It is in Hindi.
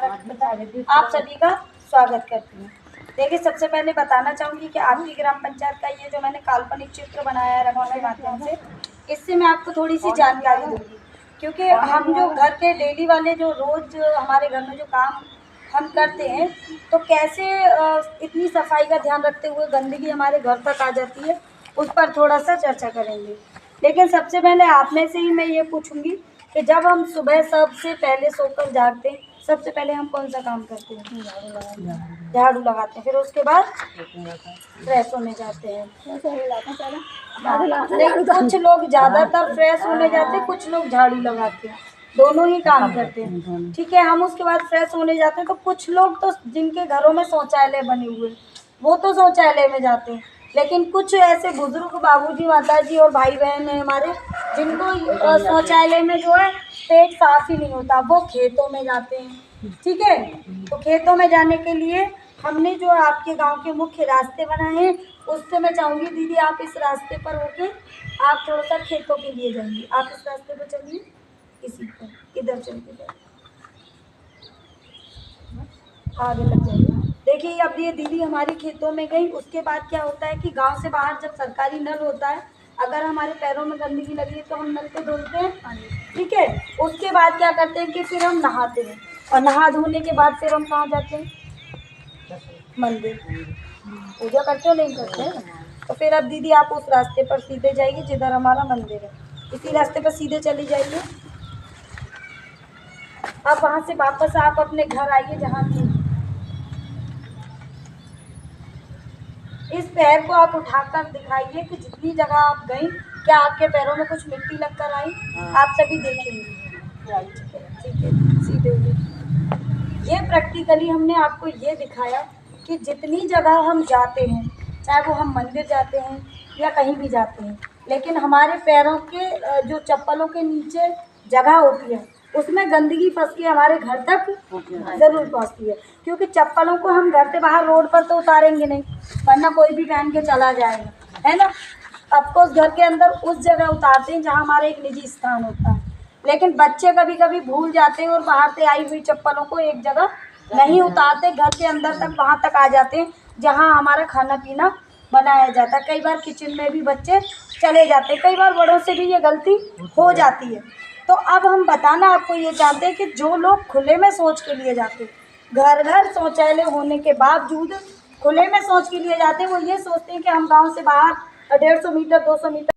आप सभी का स्वागत करती हूँ। देखिए, सबसे पहले बताना चाहूँगी कि आपकी ग्राम पंचायत का ये जो मैंने काल्पनिक चित्र बनाया है रंगों के माध्यम से, इससे मैं आपको थोड़ी सी जानकारी दूँगी। क्योंकि हम जो घर के डेली वाले जो रोज़ हमारे घर में जो काम हम करते हैं, तो कैसे इतनी सफाई का ध्यान रखते हुए गंदगी हमारे घर तक आ जाती है, उस पर थोड़ा-सा चर्चा करेंगे। लेकिन सबसे पहले आप में से ही मैं ये पूछूँगी कि जब हम सुबह सबसे पहले सोकर जागते हैं, सबसे पहले हम कौन सा काम करते हैं? झाड़ू लगाते हैं। फिर उसके बाद फ्रेश होने जाते हैं। नहीं, कुछ लोग ज़्यादातर फ्रेश होने जाते हैं, कुछ लोग झाड़ू लगाते हैं, दोनों ही काम करते हैं। ठीक है, हम उसके बाद फ्रेश होने जाते हैं। तो कुछ लोग तो जिनके घरों में शौचालय बने हुए, वो तो शौचालय में जाते हैं, लेकिन कुछ ऐसे बुजुर्ग बाबूजी, माताजी और भाई बहन हैं हमारे, जिनको शौचालय में जो है पेट साफ ही नहीं होता, वो खेतों में जाते हैं। ठीक है, तो खेतों में जाने के लिए हमने जो आपके गांव के मुख्य रास्ते बनाए हैं, उससे मैं चाहूँगी दीदी आप इस रास्ते पर होके आप थोड़ा सा खेतों के लिए जाइए। आप इस रास्ते पर चलिए, इसी पर इधर चलते जाइए, आगे लग जाइए। देखिए, अब ये दीदी हमारी खेतों में गई। उसके बाद क्या होता है कि गांव से बाहर जब सरकारी नल होता है, अगर हमारे पैरों में गंदगी लगी है तो हम नल को धोते हैं। ठीक है, उसके बाद क्या करते हैं कि फिर हम नहाते हैं, और नहा धोने के बाद फिर हम कहाँ जाते हैं? मंदिर। पूजा करते हो नहीं करते हैं? तो फिर अब दीदी आप उस रास्ते पर सीधे जाइए जिधर हमारा मंदिर है, इसी रास्ते पर सीधे चली जाइए। अब वहाँ से वापस आप अपने घर आइए जहाँ थे। इस पैर को आप उठाकर दिखाइए कि जितनी जगह आप गई, क्या आपके पैरों में कुछ मिट्टी लगकर आई? आप सभी देखेंगे। ठीक है, सीधे ये प्रैक्टिकली हमने आपको ये दिखाया कि जितनी जगह हम जाते हैं, चाहे वो हम मंदिर जाते हैं या कहीं भी जाते हैं, लेकिन हमारे पैरों के जो चप्पलों के नीचे जगह होती है, उसमें गंदगी फंस के हमारे घर तक ज़रूर पहुंचती है। क्योंकि चप्पलों को हम घर से बाहर रोड पर तो उतारेंगे नहीं, वरना कोई भी पहन के चला जाएगा, है ना। अफकोर्स घर के अंदर उस जगह उतारते हैं जहाँ हमारा एक निजी स्थान होता है, लेकिन बच्चे कभी कभी भूल जाते हैं और बाहर से आई हुई चप्पलों को एक जगह नहीं उतारते, घर के अंदर तक वहाँ तक आ जाते हैं जहाँ हमारा खाना पीना बनाया जाता है। कई बार किचन में भी बच्चे चले जाते हैं, कई बार बड़ों से भी ये गलती हो जाती है। तो अब हम बताना आपको ये चाहते हैं कि जो लोग खुले में शौच के लिए जाते हैं, घर घर शौचालय होने के बावजूद खुले में शौच के लिए जाते हैं, वो ये सोचते हैं कि हम गाँव से बाहर 150 मीटर 200 मीटर